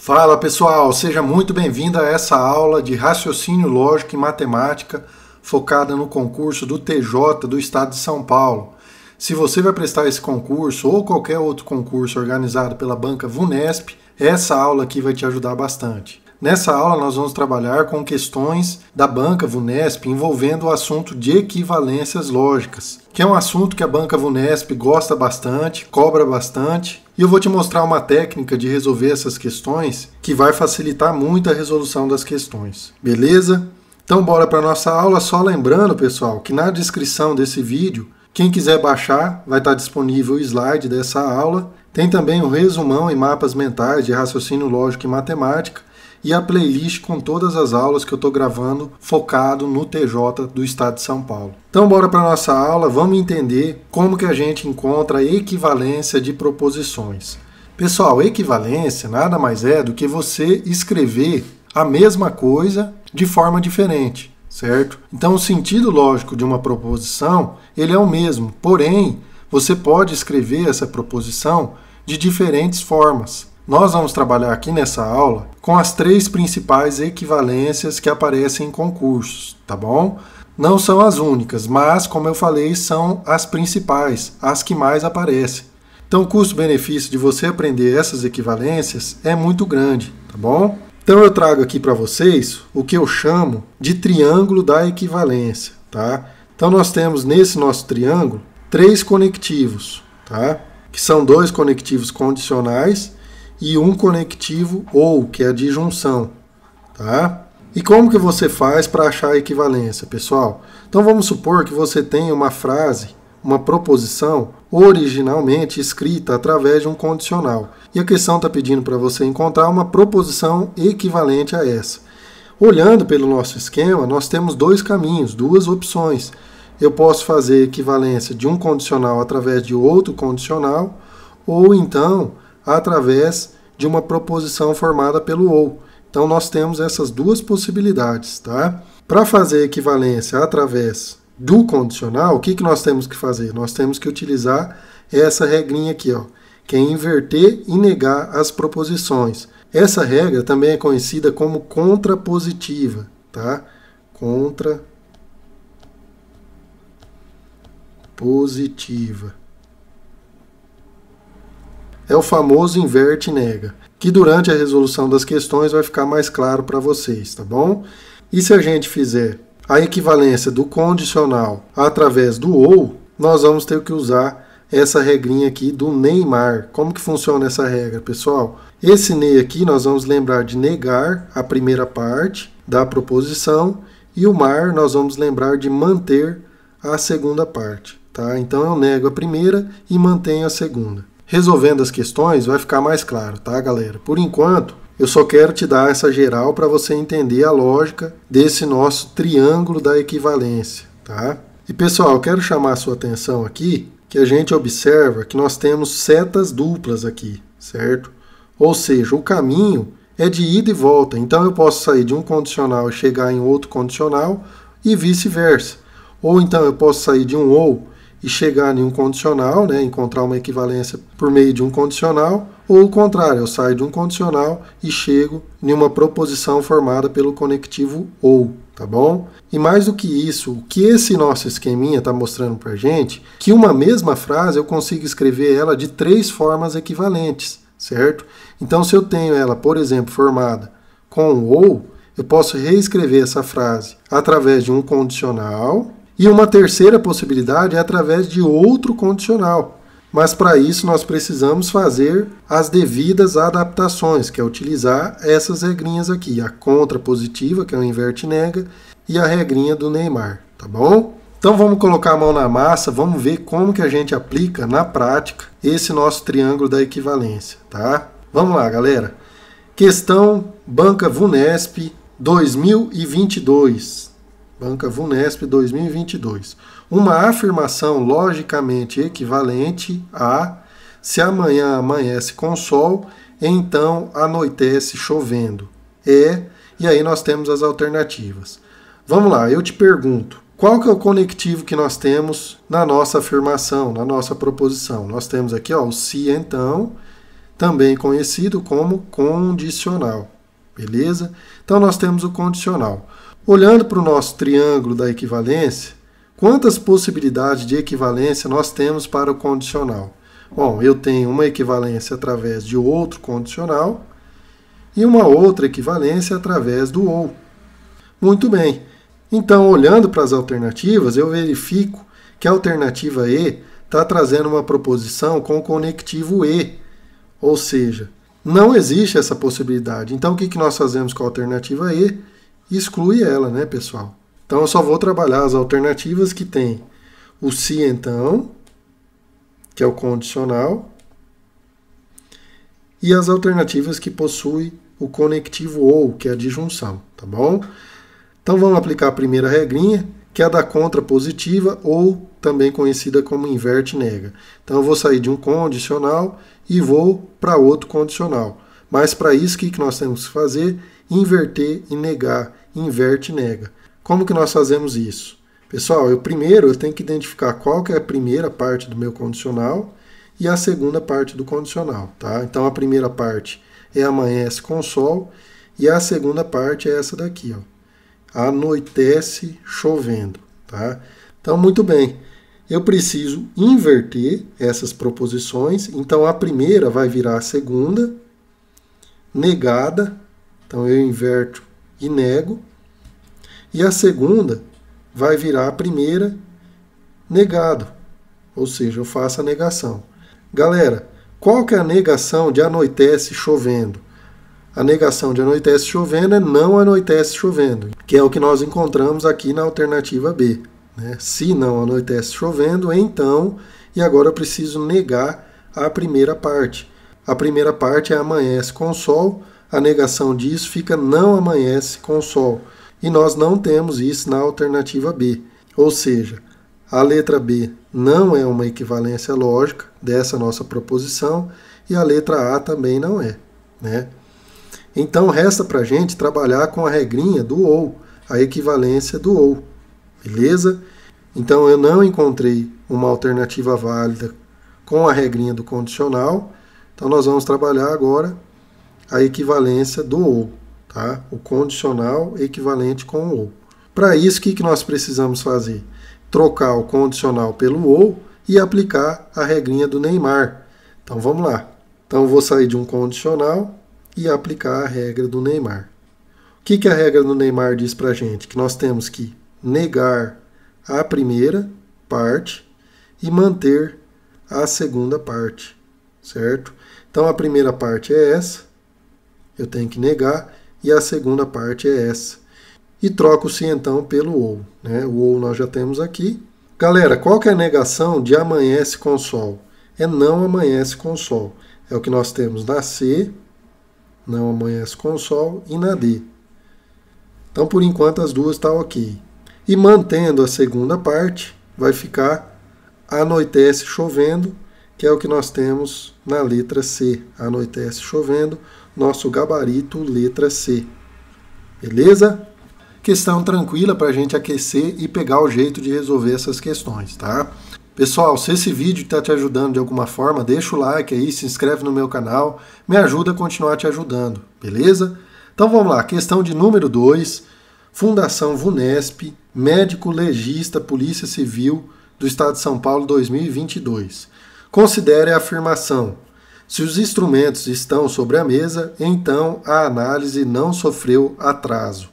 Fala pessoal, seja muito bem-vindo a essa aula de raciocínio lógico e matemática focada no concurso do TJ do Estado de São Paulo. Se você vai prestar esse concurso ou qualquer outro concurso organizado pela banca VUNESP, essa aula aqui vai te ajudar bastante. Nessa aula nós vamos trabalhar com questões da banca VUNESP envolvendo o assunto de equivalências lógicas, que é um assunto que a banca VUNESP gosta bastante, cobra bastante, e eu vou te mostrar uma técnica de resolver essas questões que vai facilitar muito a resolução das questões, beleza? Então bora para a nossa aula, só lembrando pessoal que na descrição desse vídeo, quem quiser baixar vai estar disponível o slide dessa aula, tem também o resumão e mapas mentais de raciocínio lógico e matemática, e a playlist com todas as aulas que eu estou gravando focado no TJ do Estado de São Paulo. Então bora para a nossa aula, vamos entender como que a gente encontra a equivalência de proposições. Pessoal, equivalência nada mais é do que você escrever a mesma coisa de forma diferente, certo? Então o sentido lógico de uma proposição, ele é o mesmo, porém você pode escrever essa proposição de diferentes formas. Nós vamos trabalhar aqui nessa aula com as três principais equivalências que aparecem em concursos, tá bom? Não são as únicas, mas, como eu falei, são as principais, as que mais aparecem. Então, o custo-benefício de você aprender essas equivalências é muito grande, tá bom? Então, eu trago aqui para vocês o que eu chamo de triângulo da equivalência, tá? Então, nós temos nesse nosso triângulo três conectivos, tá? Que são dois conectivos condicionais e um conectivo ou, que é a disjunção, tá? E como que você faz para achar a equivalência, pessoal? Então vamos supor que você tenha uma frase, uma proposição, originalmente escrita através de um condicional. E a questão está pedindo para você encontrar uma proposição equivalente a essa. Olhando pelo nosso esquema, nós temos dois caminhos, duas opções. Eu posso fazer equivalência de um condicional através de outro condicional, ou então através de uma proposição formada pelo ou. Então nós temos essas duas possibilidades, tá? Para fazer equivalência através do condicional, o que nós temos que fazer? Nós temos que utilizar essa regrinha aqui, ó, que é inverter e negar as proposições. Essa regra também é conhecida como contrapositiva, tá? Contrapositiva. É o famoso inverte e nega, que durante a resolução das questões vai ficar mais claro para vocês, tá bom? E se a gente fizer a equivalência do condicional através do ou, nós vamos ter que usar essa regrinha aqui do Neymar. Como que funciona essa regra, pessoal? Esse ne aqui nós vamos lembrar de negar a primeira parte da proposição e o mar nós vamos lembrar de manter a segunda parte, tá? Então eu nego a primeira e mantenho a segunda. Resolvendo as questões vai ficar mais claro, tá, galera? Por enquanto, eu só quero te dar essa geral para você entender a lógica desse nosso triângulo da equivalência, tá? E pessoal, eu quero chamar a sua atenção aqui que a gente observa que nós temos setas duplas aqui, certo? Ou seja, o caminho é de ida e volta. Então eu posso sair de um condicional e chegar em outro condicional e vice-versa. Ou então eu posso sair de um ou e chegar em um condicional, né, encontrar uma equivalência por meio de um condicional, ou o contrário, eu saio de um condicional e chego em uma proposição formada pelo conectivo ou, tá bom? E mais do que isso, o que esse nosso esqueminha está mostrando para a gente, que uma mesma frase eu consigo escrever ela de três formas equivalentes, certo? Então se eu tenho ela, por exemplo, formada com ou, eu posso reescrever essa frase através de um condicional. E uma terceira possibilidade é através de outro condicional. Mas para isso nós precisamos fazer as devidas adaptações, que é utilizar essas regrinhas aqui. A contrapositiva, que é o inverte e nega, e a regrinha do Neymar, tá bom? Então vamos colocar a mão na massa, vamos ver como que a gente aplica na prática esse nosso triângulo da equivalência, tá? Vamos lá, galera. Questão Banca VUNESP 2022. Banca VUNESP 2022. Uma afirmação logicamente equivalente a se amanhã amanhece com sol, então anoitece chovendo. E aí nós temos as alternativas. Vamos lá, eu te pergunto, qual que é o conectivo que nós temos na nossa afirmação, na nossa proposição? Nós temos aqui ó, o se então, também conhecido como condicional. Beleza? Então nós temos o condicional. Olhando para o nosso triângulo da equivalência, quantas possibilidades de equivalência nós temos para o condicional? Bom, eu tenho uma equivalência através de outro condicional e uma outra equivalência através do ou. Muito bem. Então, olhando para as alternativas, eu verifico que a alternativa E está trazendo uma proposição com o conectivo E, ou seja, não existe essa possibilidade. Então, o que nós fazemos com a alternativa E? Exclui ela, né, pessoal? Então, eu só vou trabalhar as alternativas que tem o se então, que é o condicional, e as alternativas que possuem o conectivo ou, que é a disjunção, tá bom? Então, vamos aplicar a primeira regrinha, que é a da contrapositiva, ou também conhecida como inverte e nega. Então, eu vou sair de um condicional e vou para outro condicional. Mas para isso, o que nós temos que fazer? Inverter e negar. Inverte e nega. Como que nós fazemos isso? Pessoal, primeiro eu tenho que identificar qual que é a primeira parte do meu condicional e a segunda parte do condicional. Tá? Então, a primeira parte é amanhece com sol e a segunda parte é essa daqui. Ó. Anoitece chovendo. Tá? Então, muito bem. Eu preciso inverter essas proposições. Então, a primeira vai virar a segunda, negada. Então, eu inverto e nego. E a segunda vai virar a primeira, negado. Ou seja, eu faço a negação. Galera, qual que é a negação de anoitece chovendo? A negação de anoitece chovendo é não anoitece chovendo, que é o que nós encontramos aqui na alternativa B. Né? Se não anoitece chovendo, então, e agora eu preciso negar a primeira parte. A primeira parte é amanhece com sol, a negação disso fica não amanhece com sol. E nós não temos isso na alternativa B. Ou seja, a letra B não é uma equivalência lógica dessa nossa proposição e a letra A também não é. Né? Então, resta para a gente trabalhar com a regrinha do ou, a equivalência do ou. Beleza? Então, eu não encontrei uma alternativa válida com a regrinha do condicional. Então, nós vamos trabalhar agora a equivalência do ou. Tá? O condicional equivalente com o ou. Para isso, o que nós precisamos fazer? Trocar o condicional pelo ou e aplicar a regrinha do Neymar. Então, vamos lá. Então, eu vou sair de um condicional e aplicar a regra do Neymar. O que a regra do Neymar diz para a gente? Que nós temos que negar a primeira parte e manter a segunda parte, certo? Então, a primeira parte é essa, eu tenho que negar, e a segunda parte é essa. E troco-se então pelo ou. Né? O ou nós já temos aqui. Galera, qual que é a negação de amanhece com sol? É não amanhece com sol. É o que nós temos na C, não amanhece com sol, e na D. Então, por enquanto, as duas estão ok. E mantendo a segunda parte, vai ficar anoitece chovendo, que é o que nós temos na letra C. Anoitece chovendo, nosso gabarito, letra C. Beleza? Questão tranquila para a gente aquecer e pegar o jeito de resolver essas questões, tá? Pessoal, se esse vídeo está te ajudando de alguma forma, deixa o like aí, se inscreve no meu canal, me ajuda a continuar te ajudando, beleza? Então vamos lá, questão de número 2, Fundação VUNESP, médico legista Polícia Civil do Estado de São Paulo 2022. Considere a afirmação: se os instrumentos estão sobre a mesa, então a análise não sofreu atraso.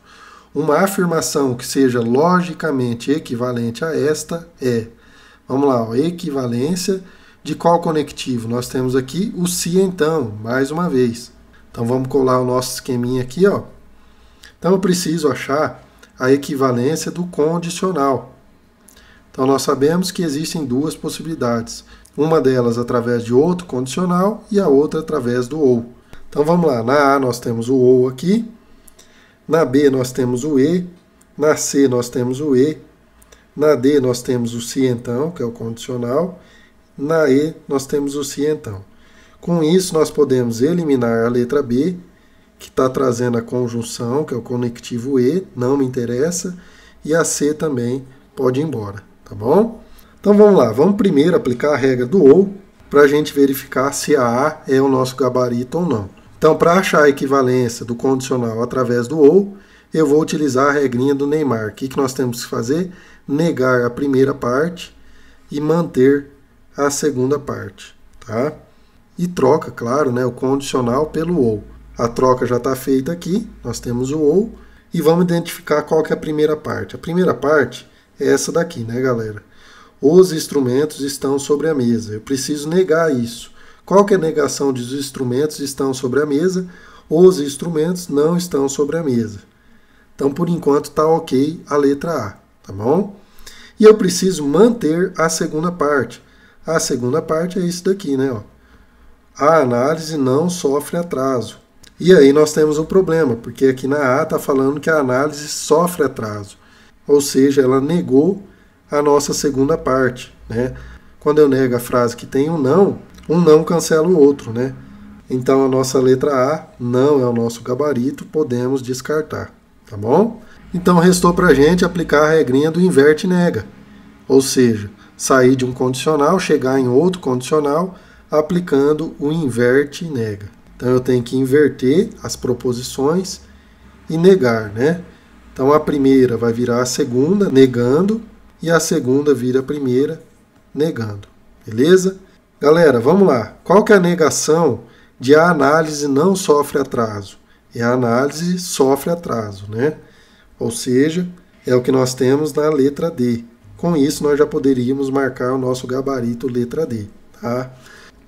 Uma afirmação que seja logicamente equivalente a esta é, vamos lá, ó, equivalência de qual conectivo? Nós temos aqui o se então, mais uma vez. Então vamos colar o nosso esqueminha aqui, ó. Então eu preciso achar a equivalência do condicional. Então nós sabemos que existem duas possibilidades. Uma delas através de outro condicional e a outra através do ou. Então vamos lá, na A nós temos o ou aqui, na B nós temos o e, na C nós temos o e, na D nós temos o se então, que é o condicional, na E nós temos o se então. Com isso nós podemos eliminar a letra B, que está trazendo a conjunção, que é o conectivo e, não me interessa, e a C também pode ir embora, tá bom? Então vamos lá, vamos primeiro aplicar a regra do ou. para a gente verificar se a A é o nosso gabarito ou não. Então, para achar a equivalência do condicional através do ou, eu vou utilizar a regrinha do Neymar. O que nós temos que fazer? Negar a primeira parte e manter a segunda parte, tá? E troca, claro, né, o condicional pelo ou. A troca já está feita aqui, nós temos o ou, e vamos identificar qual que é a primeira parte. A primeira parte é essa daqui, né, galera? Os instrumentos estão sobre a mesa. Eu preciso negar isso. Qual que é a negação de os instrumentos estão sobre a mesa? Os instrumentos não estão sobre a mesa. Então, por enquanto, está ok a letra A, tá bom? E eu preciso manter a segunda parte. A segunda parte é isso daqui, né? Ó. A análise não sofre atraso. E aí nós temos um problema, porque aqui na A está falando que a análise sofre atraso. Ou seja, ela negou a nossa segunda parte, né? Quando eu nego a frase que tem um não cancela o outro, né? Então a nossa letra A não é o nosso gabarito, podemos descartar, tá bom? Então restou para a gente aplicar a regrinha do inverte e nega. Ou seja, sair de um condicional, chegar em outro condicional, aplicando o inverte e nega. Então eu tenho que inverter as proposições e negar, né? Então a primeira vai virar a segunda, negando, e a segunda vira a primeira, negando. Beleza? Galera, vamos lá. Qual que é a negação de a análise não sofre atraso? É a análise sofre atraso, né? Ou seja, é o que nós temos na letra D. Com isso, nós já poderíamos marcar o nosso gabarito letra D, tá?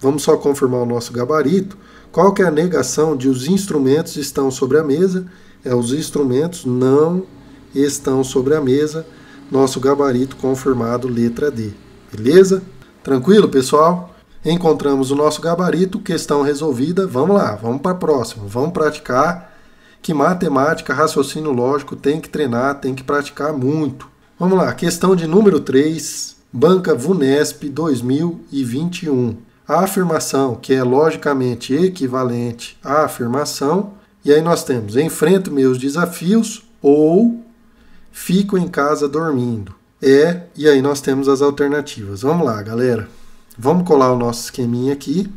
Vamos só confirmar o nosso gabarito. Qual que é a negação de os instrumentos estão sobre a mesa? É os instrumentos não estão sobre a mesa. Nosso gabarito confirmado, letra D. Beleza? Tranquilo, pessoal? Encontramos o nosso gabarito, questão resolvida. Vamos lá, vamos para a próxima. Vamos praticar, que matemática, raciocínio lógico tem que treinar, tem que praticar muito. Vamos lá, questão de número 3, Banca VUNESP 2021. A afirmação, que é logicamente equivalente à afirmação, e aí nós temos: enfrento meus desafios ou fico em casa dormindo. E aí nós temos as alternativas. Vamos lá, galera. Vamos colar o nosso esqueminha aqui.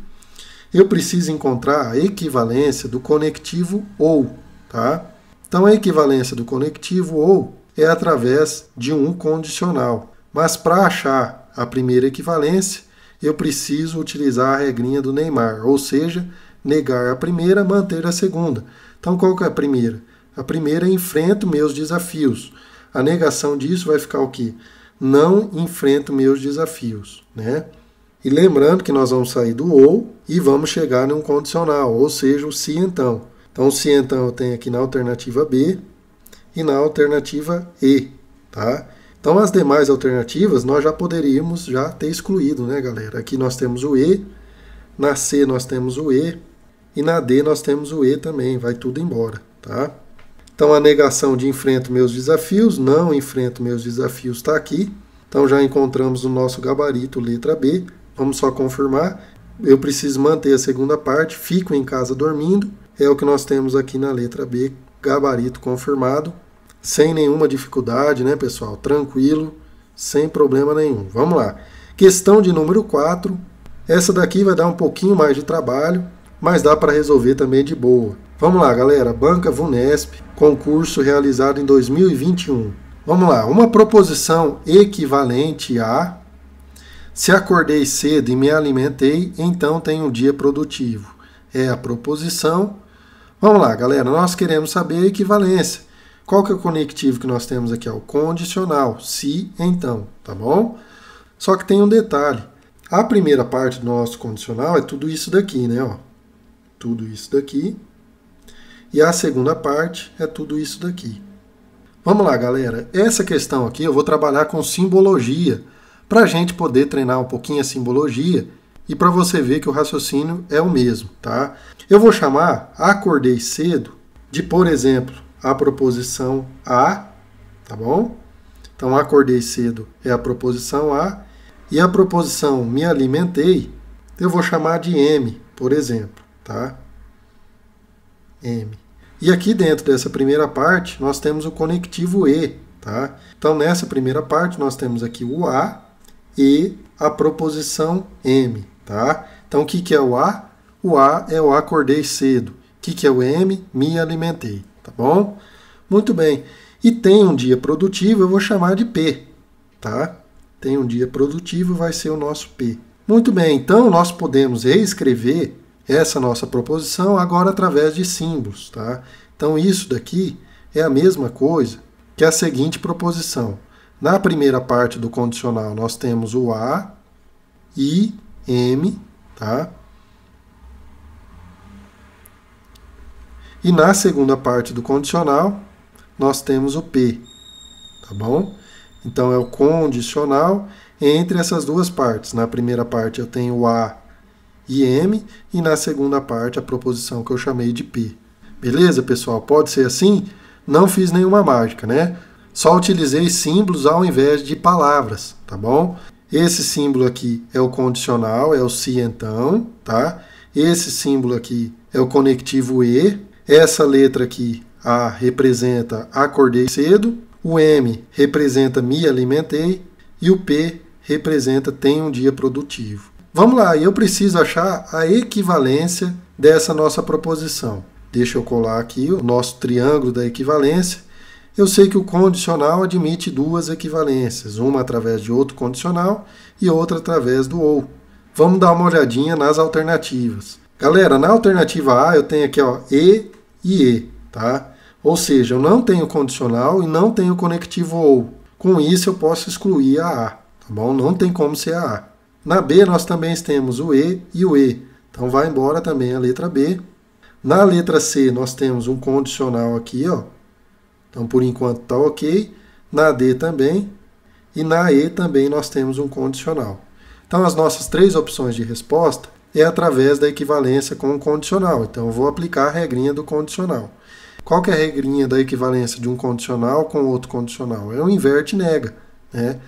Eu preciso encontrar a equivalência do conectivo ou, tá? Então a equivalência do conectivo ou é através de um condicional. Mas para achar a primeira equivalência, eu preciso utilizar a regrinha do Neymar, ou seja, negar a primeira, manter a segunda. Então qual que é a primeira? A primeira é enfrento meus desafios. A negação disso vai ficar o quê? Não enfrento meus desafios, né? E lembrando que nós vamos sair do ou e vamos chegar num condicional, ou seja, o se então. Então o se então eu tenho aqui na alternativa B e na alternativa E, tá? Então as demais alternativas nós já poderíamos já ter excluído, né, galera? Aqui nós temos o E, na C nós temos o E e na D nós temos o E também, vai tudo embora, tá? Então a negação de enfrento meus desafios, não enfrento meus desafios está aqui. Então já encontramos o nosso gabarito, letra B. Vamos só confirmar. Eu preciso manter a segunda parte, fico em casa dormindo. É o que nós temos aqui na letra B, gabarito confirmado. Sem nenhuma dificuldade, né, pessoal? Tranquilo, sem problema nenhum. Vamos lá. Questão de número 4. Essa daqui vai dar um pouquinho mais de trabalho, mas dá para resolver também de boa. Vamos lá, galera. Banca VUNESP, concurso realizado em 2021. Vamos lá. Uma proposição equivalente a: se acordei cedo e me alimentei, então tenho um dia produtivo. É a proposição. Vamos lá, galera. Nós queremos saber a equivalência. Qual que é o conectivo que nós temos aqui? O condicional. Se, então. Tá bom? Só que tem um detalhe. A primeira parte do nosso condicional é tudo isso daqui, né? Ó. Tudo isso daqui. E a segunda parte é tudo isso daqui. Vamos lá, galera. Essa questão aqui eu vou trabalhar com simbologia, para a gente poder treinar um pouquinho a simbologia e para você ver que o raciocínio é o mesmo, tá? Eu vou chamar acordei cedo de, por exemplo, a proposição A, tá bom? Então, acordei cedo é a proposição A, e a proposição me alimentei eu vou chamar de M, por exemplo, tá? M. E aqui dentro dessa primeira parte, nós temos o conectivo E, tá? Então, nessa primeira parte, nós temos aqui o A e a proposição M, tá? Então, o que é o A? O A é o acordei cedo. O que é o M? Me alimentei, tá bom? Muito bem. E tem um dia produtivo, eu vou chamar de P, tá? Tem um dia produtivo, vai ser o nosso P. Muito bem, então nós podemos reescrever essa nossa proposição agora através de símbolos, tá? Então isso daqui é a mesma coisa que a seguinte proposição. Na primeira parte do condicional nós temos o A, I, M, tá? E na segunda parte do condicional nós temos o P, tá bom? Então é o condicional entre essas duas partes. Na primeira parte eu tenho o A e M, e na segunda parte a proposição que eu chamei de P. Beleza, pessoal? Pode ser assim? Não fiz nenhuma mágica, né? Só utilizei símbolos ao invés de palavras, tá bom? Esse símbolo aqui é o condicional, é o se então, tá? Esse símbolo aqui é o conectivo E. Essa letra aqui, A, representa acordei cedo. O M representa me alimentei. E o P representa tem um dia produtivo. Vamos lá, eu preciso achar a equivalência dessa nossa proposição. Deixa eu colar aqui o nosso triângulo da equivalência. Eu sei que o condicional admite duas equivalências, uma através de outro condicional e outra através do ou. Vamos dar uma olhadinha nas alternativas. Galera, na alternativa A eu tenho aqui ó, E e E, tá? Ou seja, eu não tenho condicional e não tenho conectivo ou. Com isso eu posso excluir a A, tá bom? Não tem como ser a A. Na B nós também temos o E e o E, então vai embora também a letra B. Na letra C nós temos um condicional aqui, ó. Então por enquanto está ok. Na D também. E na E também nós temos um condicional. Então as nossas três opções de resposta é através da equivalência com o condicional. Então eu vou aplicar a regrinha do condicional. Qual que é a regrinha da equivalência de um condicional com outro condicional? É o inverte e nega, né?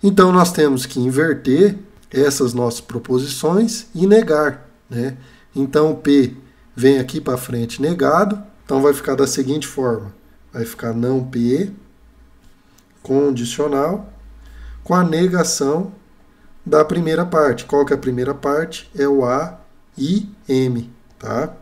Então nós temos que inverter essas nossas proposições e negar, né? Então o P vem aqui para frente negado, então vai ficar da seguinte forma. Vai ficar não P, condicional, com a negação da primeira parte. Qual que é a primeira parte? É o A, I, M, tá?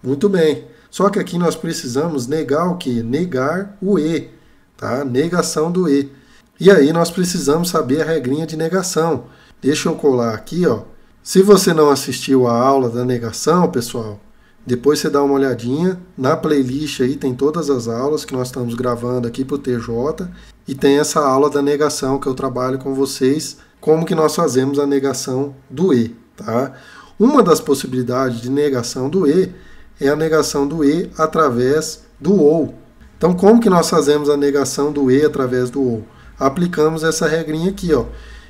Muito bem. Só que aqui nós precisamos negar o quê? Negar o E, tá? Negação do E. E aí nós precisamos saber a regrinha de negação. Deixa eu colar aqui, ó. Se você não assistiu a aula da negação, pessoal, depois você dá uma olhadinha. Na playlist aí tem todas as aulas que nós estamos gravando aqui para o TJ. E tem essa aula da negação que eu trabalho com vocês. Como que nós fazemos a negação do E, tá? Uma das possibilidades de negação do E é a negação do E através do OU. Então, como que nós fazemos a negação do E através do OU? Aplicamos essa regrinha aqui, ó.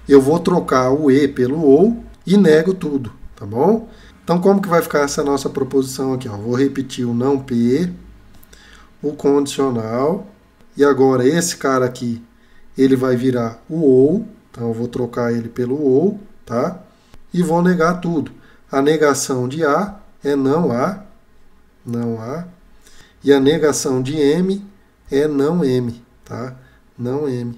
Eu vou trocar o E pelo OU e nego tudo, tá bom? Então, como que vai ficar essa nossa proposição aqui, ó? Vou repetir o não P, o condicional, e agora esse cara aqui, ele vai virar o OU, então eu vou trocar ele pelo OU, tá? E vou negar tudo. A negação de A é não A, não A. E a negação de M é não M, tá? Não M.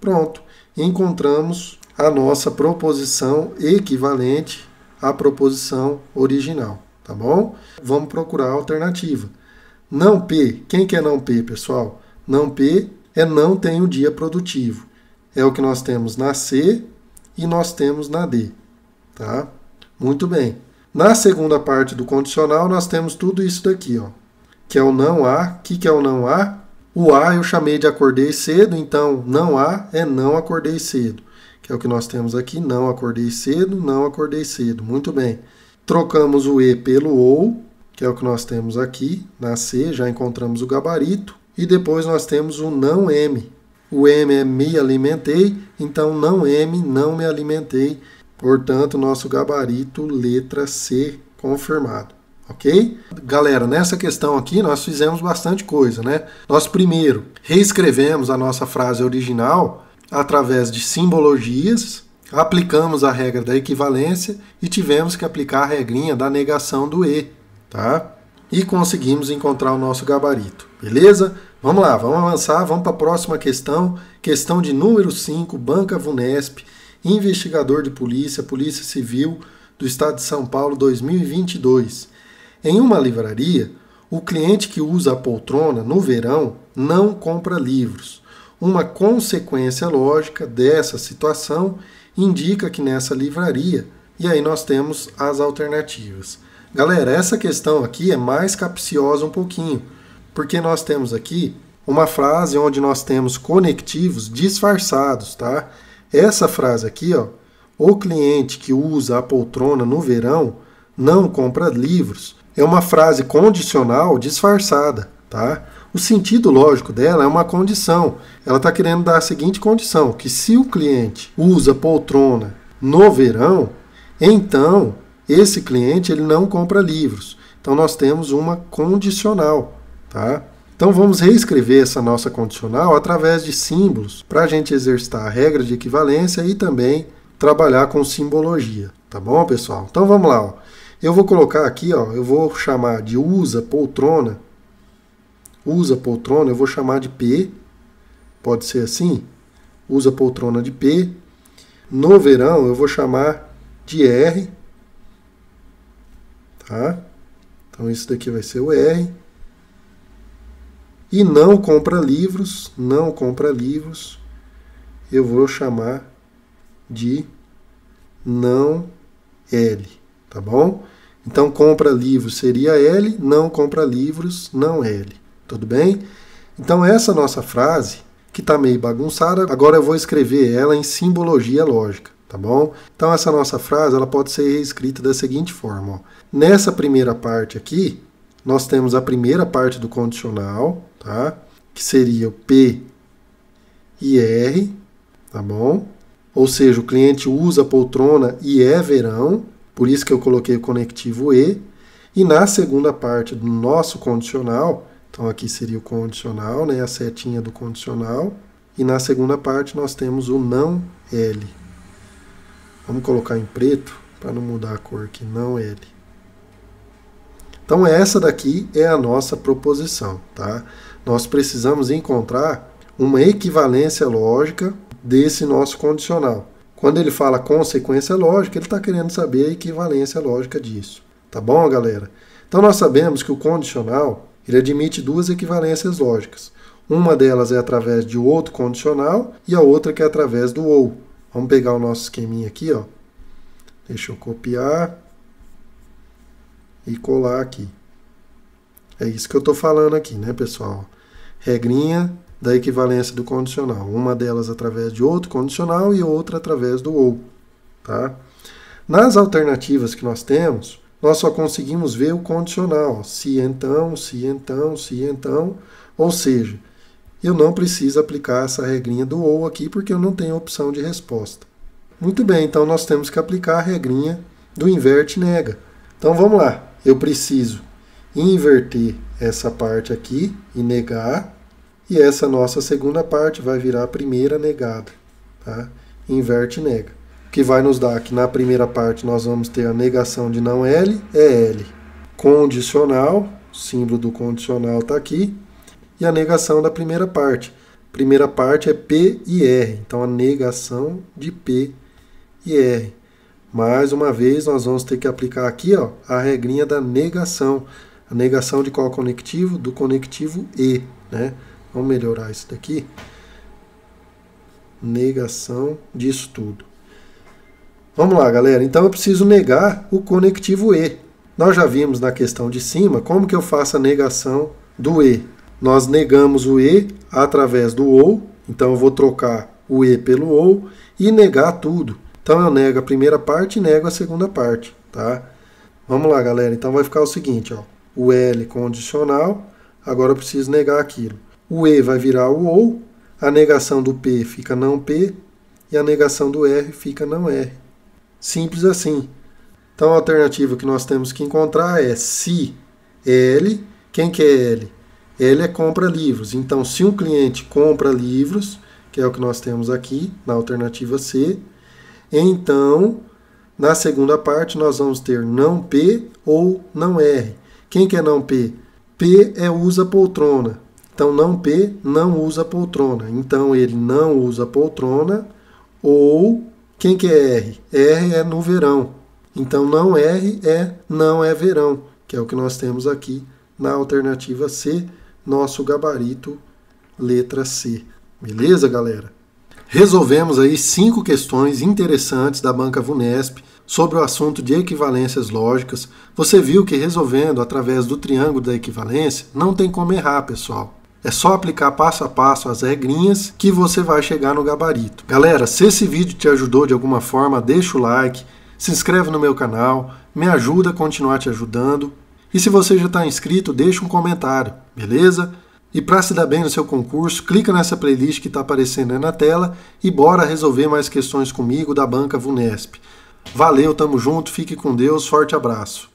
Pronto. Encontramos a nossa proposição equivalente à proposição original, tá bom? Vamos procurar a alternativa. Não P. Quem que é não P, pessoal? Não P é não tem o dia produtivo. É o que nós temos na C e nós temos na D, tá? Muito bem. Na segunda parte do condicional, nós temos tudo isso daqui, ó, que é o não A. O que é o não A? O A eu chamei de acordei cedo, então não A é não acordei cedo, que é o que nós temos aqui, não acordei cedo, não acordei cedo. Muito bem. Trocamos o E pelo OU, que é o que nós temos aqui, na C, já encontramos o gabarito, e depois nós temos o não M. O M é me alimentei, então não M, não me alimentei. Portanto, nosso gabarito, letra C, confirmado. Ok? Galera, nessa questão aqui nós fizemos bastante coisa, né? Nós primeiro reescrevemos a nossa frase original através de simbologias, aplicamos a regra da equivalência e tivemos que aplicar a regrinha da negação do E, tá? E conseguimos encontrar o nosso gabarito, beleza? Vamos lá, vamos avançar, vamos para a próxima questão. Questão de número 5, Banca Vunesp, investigador de polícia, Polícia Civil, do Estado de São Paulo 2022. Em uma livraria, o cliente que usa a poltrona no verão não compra livros. Uma consequência lógica dessa situação indica que nessa livraria, e aí nós temos as alternativas. Galera, essa questão aqui é mais capciosa um pouquinho, porque nós temos aqui uma frase onde nós temos conectivos disfarçados, tá? Essa frase aqui, ó, o cliente que usa a poltrona no verão não compra livros, é uma frase condicional disfarçada, tá? O sentido lógico dela é uma condição. Ela está querendo dar a seguinte condição, que se o cliente usa poltrona no verão, então esse cliente ele não compra livros. Então nós temos uma condicional, tá? Então vamos reescrever essa nossa condicional através de símbolos para a gente exercitar a regra de equivalência e também trabalhar com simbologia, tá bom, pessoal? Então vamos lá, ó. Eu vou colocar aqui, ó, eu vou chamar de usa poltrona, eu vou chamar de P, pode ser assim, usa poltrona de P. No verão eu vou chamar de R, tá? Então isso daqui vai ser o R. E não compra livros, eu vou chamar de não L, tá bom? Então compra livros seria L, não compra livros, não L. Tudo bem? Então essa nossa frase, que está meio bagunçada, agora eu vou escrever ela em simbologia lógica, tá bom? Então essa nossa frase ela pode ser reescrita da seguinte forma. Ó. Nessa primeira parte aqui, nós temos a primeira parte do condicional, tá? Que seria o P e R, tá bom? Ou seja, o cliente usa a poltrona e é verão, por isso que eu coloquei o conectivo E. E na segunda parte do nosso condicional, então aqui seria o condicional, né, a setinha do condicional. E na segunda parte nós temos o não L. Vamos colocar em preto para não mudar a cor aqui, não L. Então essa daqui é a nossa proposição, tá? Nós precisamos encontrar uma equivalência lógica desse nosso condicional. Quando ele fala consequência lógica, ele está querendo saber a equivalência lógica disso. Tá bom, galera? Então nós sabemos que o condicional ele admite duas equivalências lógicas. Uma delas é através de outro condicional e a outra que é através do ou. Vamos pegar o nosso esqueminha aqui, ó. Deixa eu copiar e colar aqui. É isso que eu estou falando aqui, né, pessoal? Regrinha da equivalência do condicional. Uma delas através de outro condicional e outra através do ou. Tá? Nas alternativas que nós temos, nós só conseguimos ver o condicional. Se então, se então, se então. Ou seja, eu não preciso aplicar essa regrinha do ou aqui porque eu não tenho opção de resposta. Muito bem, então nós temos que aplicar a regrinha do inverte e nega. Então vamos lá. Eu preciso inverter essa parte aqui e negar. E essa nossa segunda parte vai virar a primeira negada. Tá? Inverte e nega. O que vai nos dar que na primeira parte nós vamos ter a negação de não L, é L. Condicional, o símbolo do condicional está aqui. E a negação da primeira parte. Primeira parte é P e R. Então a negação de P e R. Mais uma vez nós vamos ter que aplicar aqui ó, a regrinha da negação. A negação de qual conectivo? Do conectivo E. Né? Vamos melhorar isso daqui. Negação disso tudo. Vamos lá, galera. Então eu preciso negar o conectivo E. Nós já vimos na questão de cima como que eu faço a negação do E. Nós negamos o E através do OU. Então eu vou trocar o E pelo OU e negar tudo. Então eu nego a primeira parte e nego a segunda parte. Tá? Vamos lá, galera. Então vai ficar o seguinte. Ó. O L condicional. Agora eu preciso negar aquilo. O E vai virar o OU, a negação do P fica não P e a negação do R fica não R. Simples assim. Então a alternativa que nós temos que encontrar é se L, quem que é L? L é compra livros. Então se um cliente compra livros, que é o que nós temos aqui na alternativa C, então na segunda parte nós vamos ter não P ou não R. Quem que é não P? P é usa poltrona. Então, não P não usa poltrona. Então, ele não usa poltrona. Ou, quem que é R? R é no verão. Então não erre, não é verão, que é o que nós temos aqui na alternativa C, nosso gabarito letra C. Beleza, galera? Resolvemos aí 5 questões interessantes da Banca VUNESP sobre o assunto de equivalências lógicas. Você viu que resolvendo através do triângulo da equivalência não tem como errar, pessoal. É só aplicar passo a passo as regrinhas que você vai chegar no gabarito. Galera, se esse vídeo te ajudou de alguma forma, deixa o like, se inscreve no meu canal, me ajuda a continuar te ajudando. E se você já está inscrito, deixa um comentário, beleza? E para se dar bem no seu concurso, clica nessa playlist que está aparecendo aí na tela e bora resolver mais questões comigo da Banca VUNESP. Valeu, tamo junto, fique com Deus, forte abraço.